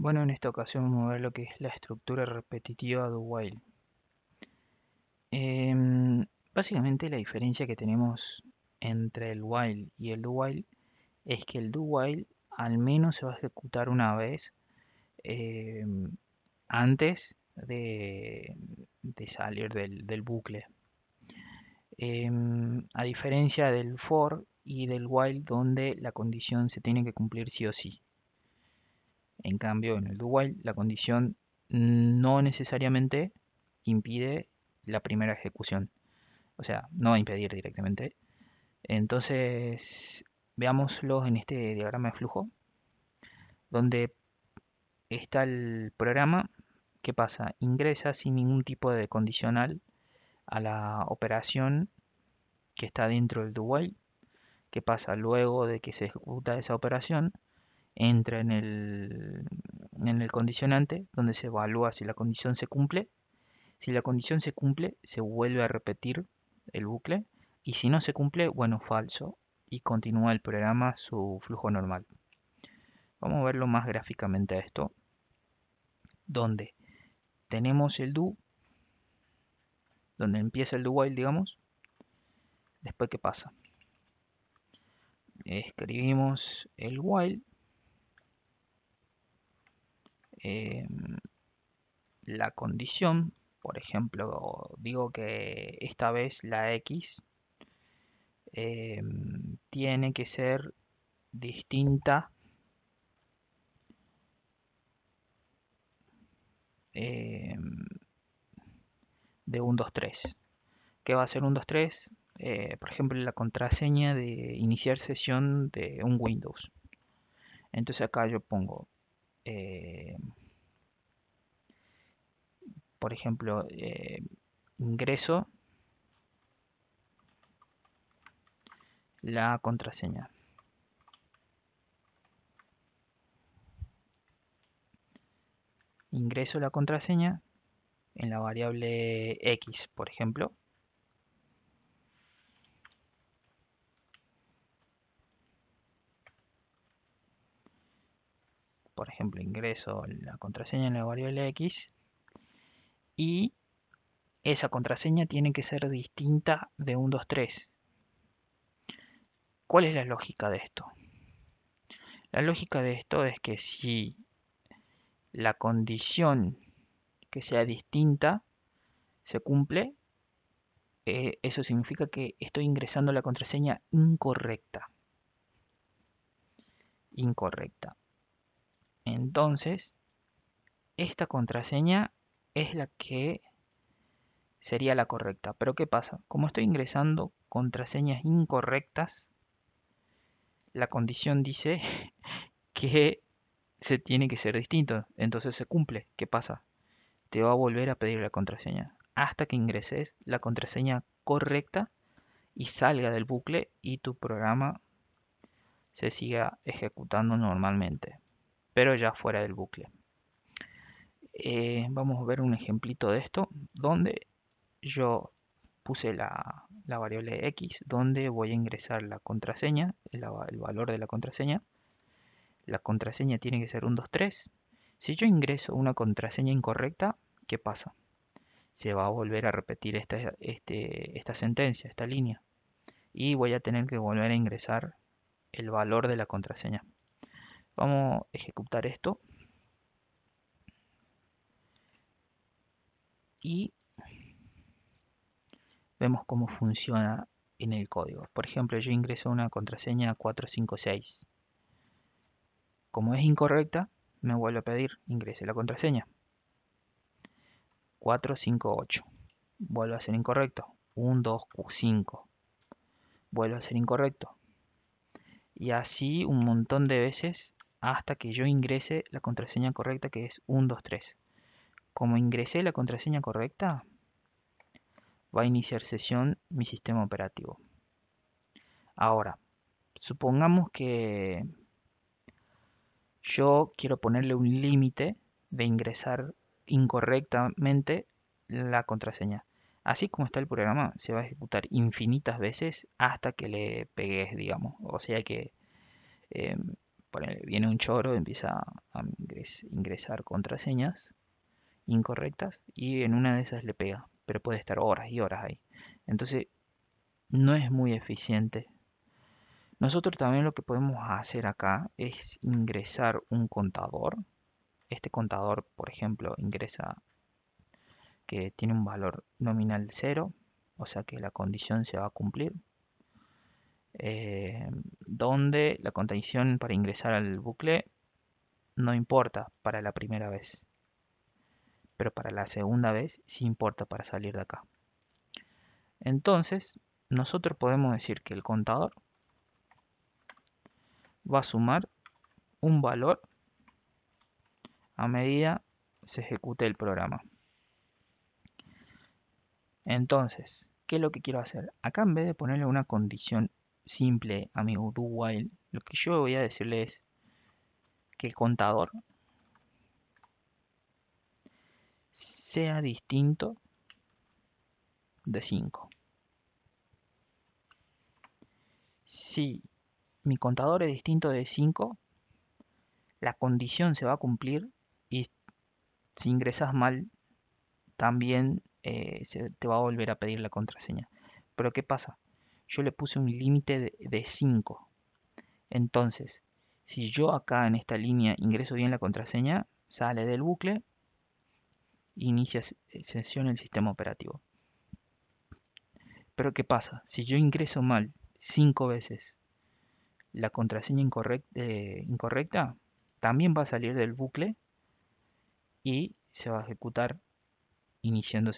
Bueno, en esta ocasión vamos a ver lo que es la estructura repetitiva do while. Básicamente la diferencia que tenemos entre el while y el do while es que el do while al menos se va a ejecutar una vez antes de salir del bucle. A diferencia del for y del while donde la condición se tiene que cumplir sí o sí. En cambio, en el do while, la condición no necesariamente impide la primera ejecución. O sea, no va a impedir directamente. Entonces, veámoslo en este diagrama de flujo, donde está el programa. ¿Qué pasa? Ingresa sin ningún tipo de condicional a la operación que está dentro del do while. ¿Qué pasa? Luego de que se ejecuta esa operación, entra en el condicionante donde se evalúa si la condición se cumple. Si la condición se cumple, se vuelve a repetir el bucle, y si no se cumple, bueno, falso, y continúa el programa su flujo normal. Vamos a verlo más gráficamente a esto, donde tenemos el do, donde empieza el do while, digamos. Después, ¿qué pasa? Escribimos el while, la condición, por ejemplo, digo que esta vez la x tiene que ser distinta de 1, 2, 3. ¿Qué va a ser 1, 2, 3? Por ejemplo, la contraseña de iniciar sesión de un Windows. Entonces acá yo pongo, por ejemplo, ingreso la contraseña. Ingreso la contraseña en la variable X, por ejemplo. Por ejemplo, ingreso la contraseña en la variable X y esa contraseña tiene que ser distinta de 1, 2, 3. ¿Cuál es la lógica de esto? La lógica de esto es que si la condición que sea distinta se cumple, eso significa que estoy ingresando la contraseña incorrecta. Entonces, esta contraseña es la que sería la correcta. Pero ¿qué pasa? Como estoy ingresando contraseñas incorrectas, la condición dice que se tiene que ser distinto. Entonces se cumple. ¿Qué pasa? Te va a volver a pedir la contraseña hasta que ingreses la contraseña correcta y salga del bucle y tu programa se siga ejecutando normalmente, pero ya fuera del bucle. Vamos a ver un ejemplito de esto, donde yo puse la variable X, donde voy a ingresar la contraseña, el valor de la contraseña. La contraseña tiene que ser 1, 2, 3. Si yo ingreso una contraseña incorrecta, ¿qué pasa? Se va a volver a repetir esta sentencia, esta línea, y voy a tener que volver a ingresar el valor de la contraseña. Vamos a ejecutar esto y vemos cómo funciona en el código. Por ejemplo, yo ingreso una contraseña 456. Como es incorrecta, me vuelve a pedir ingrese la contraseña 458. Vuelve a ser incorrecto. 125. Vuelve a ser incorrecto. Y así un montón de veces hasta que yo ingrese la contraseña correcta, que es 123. Como ingresé la contraseña correcta, va a iniciar sesión mi sistema operativo. Ahora, supongamos que yo quiero ponerle un límite de ingresar incorrectamente la contraseña. Así como está el programa, se va a ejecutar infinitas veces hasta que le pegues, digamos. O sea que viene un choro, empieza a ingresar contraseñas incorrectas y en una de esas le pega, pero puede estar horas y horas ahí. Entonces no es muy eficiente. Nosotros también lo que podemos hacer acá es ingresar un contador. Este contador, por ejemplo, ingresa que tiene un valor nominal 0, o sea que la condición se va a cumplir. Donde la condición para ingresar al bucle no importa para la primera vez, pero para la segunda vez sí importa para salir de acá. Entonces, nosotros podemos decir que el contador va a sumar un valor a medida se ejecute el programa. Entonces, ¿qué es lo que quiero hacer? Acá en vez de ponerle una condición simple a mi do while, lo que yo voy a decirle es que el contador sea distinto de 5. Si mi contador es distinto de 5, la condición se va a cumplir y si ingresas mal, también se te va a volver a pedir la contraseña. Pero ¿qué pasa? Yo le puse un límite de 5. Entonces, si yo acá en esta línea ingreso bien la contraseña, sale del bucle, inicia sesión el sistema operativo. Pero ¿qué pasa? Si yo ingreso mal 5 veces la contraseña incorrecta, también va a salir del bucle y se va a ejecutar iniciando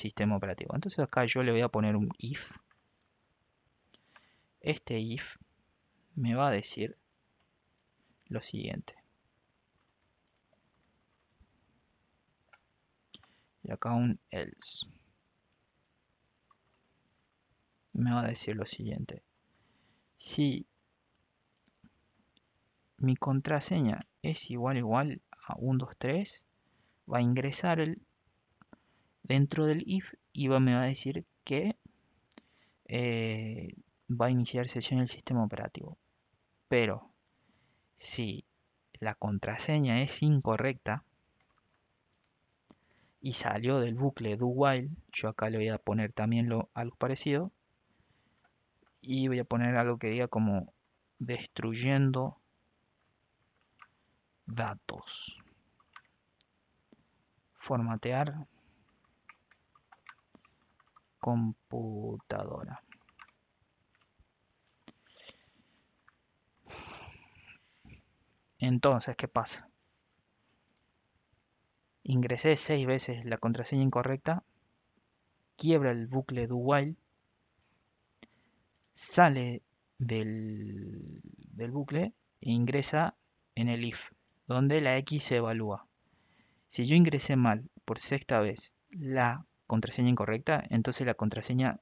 sistema operativo. Entonces acá yo le voy a poner un if. Este if me va a decir lo siguiente. Y acá un else. Me va a decir lo siguiente. Si mi contraseña es igual a 123, va a ingresar dentro del if y me va a decir que va a iniciar sesión del sistema operativo. Pero si la contraseña es incorrecta y salió del bucle do while, yo acá le voy a poner también algo parecido y voy a poner algo que diga como destruyendo datos, formatear computadora. Entonces, ¿qué pasa? Ingresé 6 veces la contraseña incorrecta, quiebra el bucle do while, sale del bucle e ingresa en el if, donde la X se evalúa. Si yo ingresé mal por sexta vez la contraseña incorrecta, entonces la contraseña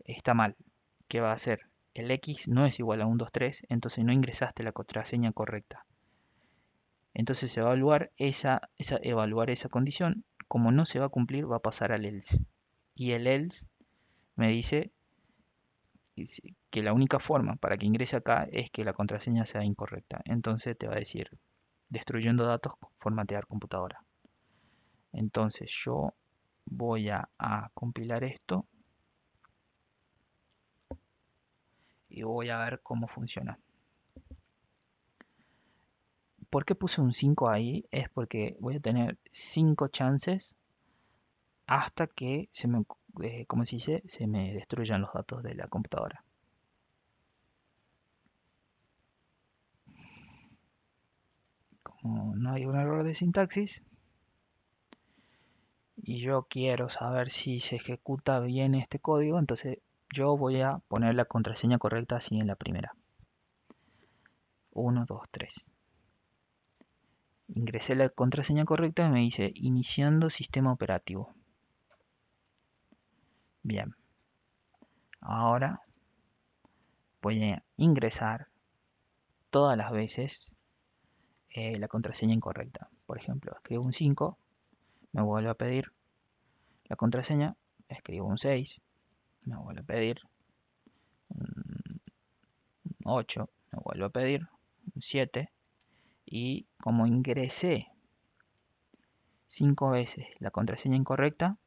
está mal. ¿Qué va a hacer? El X no es igual a 123, entonces no ingresaste la contraseña correcta. Entonces se va a evaluar esa condición. Como no se va a cumplir, va a pasar al else. Y el else me dice que la única forma para que ingrese acá es que la contraseña sea incorrecta. Entonces te va a decir, destruyendo datos, formatear computadora. Entonces yo voy a compilar esto y voy a ver cómo funciona. ¿Por qué puse un 5 ahí? Es porque voy a tener 5 chances hasta que se me destruyan los datos de la computadora. Como no hay un error de sintaxis y yo quiero saber si se ejecuta bien este código, entonces yo voy a poner la contraseña correcta así en la primera. 1, 2, 3. Ingresé la contraseña correcta y me dice iniciando sistema operativo. Bien. Ahora voy a ingresar todas las veces la contraseña incorrecta. Por ejemplo, escribo un 5, me vuelve a pedir la contraseña, escribo un 6, me vuelve a pedir un 8, me vuelve a pedir un 7 Y como ingresé 5 veces la contraseña incorrecta,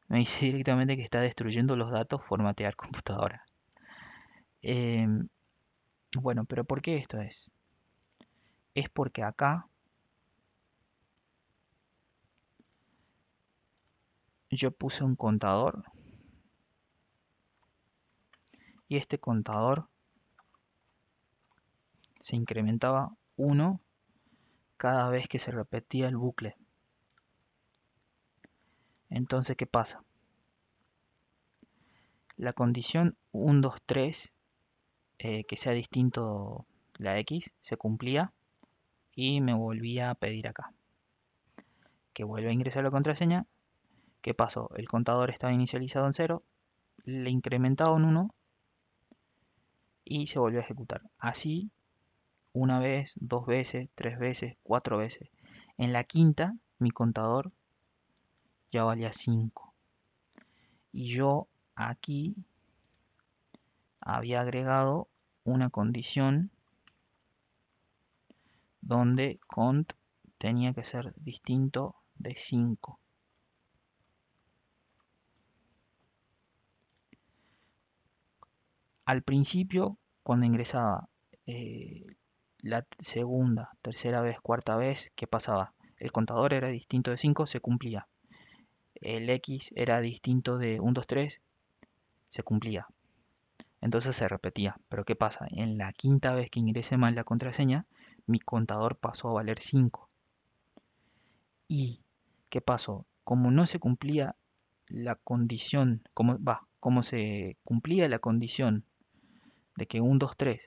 me dice directamente que está destruyendo los datos, formatear computadora. Bueno, pero ¿por qué esto es? Es porque acá yo puse un contador y este contador se incrementaba 1 cada vez que se repetía el bucle. Entonces, ¿qué pasa? La condición 1, 2, 3, que sea distinto la X, se cumplía y me volvía a pedir acá que vuelva a ingresar la contraseña. ¿Qué pasó? El contador estaba inicializado en 0, le incrementaba en 1 y se volvió a ejecutar. Así, una vez, 2 veces, 3 veces, 4 veces. En la quinta, mi contador ya valía 5. Y yo aquí había agregado una condición donde cont tenía que ser distinto de 5. Al principio, cuando ingresaba la segunda, tercera vez, cuarta vez, ¿qué pasaba? El contador era distinto de 5, se cumplía. El X era distinto de 1, 2, 3, se cumplía. Entonces se repetía. Pero ¿qué pasa? En la quinta vez que ingresé mal la contraseña, mi contador pasó a valer 5. ¿Y qué pasó? Como no se cumplía la condición, como se cumplía la condición de que 1, 2, 3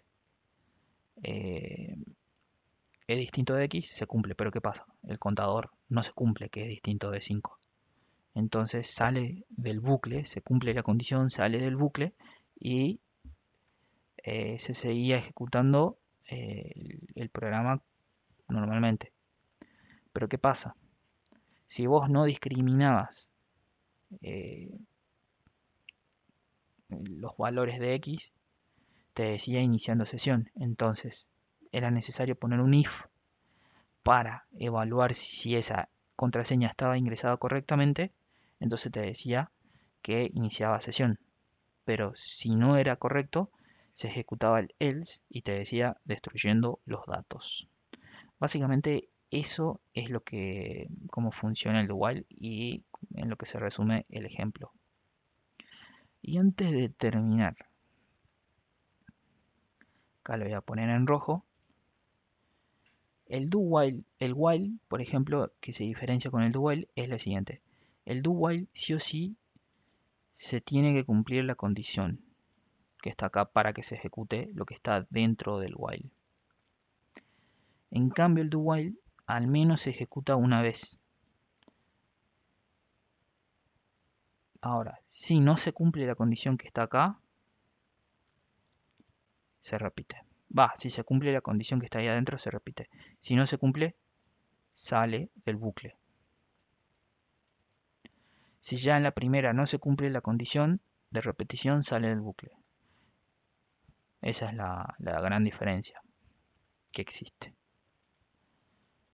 es distinto de X, se cumple. Pero ¿qué pasa? El contador no se cumple que es distinto de 5. Entonces sale del bucle, se cumple la condición, sale del bucle y se seguía ejecutando el programa normalmente. Pero ¿qué pasa? Si vos no discriminabas los valores de X, te decía iniciando sesión. Entonces era necesario poner un if para evaluar si esa contraseña estaba ingresada correctamente. Entonces te decía que iniciaba sesión. Pero si no era correcto, se ejecutaba el else y te decía destruyendo los datos. Básicamente eso es cómo funciona el do while y en lo que se resume el ejemplo. Y antes de terminar, acá lo voy a poner en rojo. El do while, el while, por ejemplo, que se diferencia con el do while es la siguiente. El do while sí o sí se tiene que cumplir la condición que está acá para que se ejecute lo que está dentro del while. En cambio el do while al menos se ejecuta una vez. Ahora, si no se cumple la condición que está acá, se repite. Si se cumple la condición que está ahí adentro, se repite. Si no se cumple, sale del bucle. Si ya en la primera no se cumple la condición de repetición, sale del bucle. Esa es la gran diferencia que existe.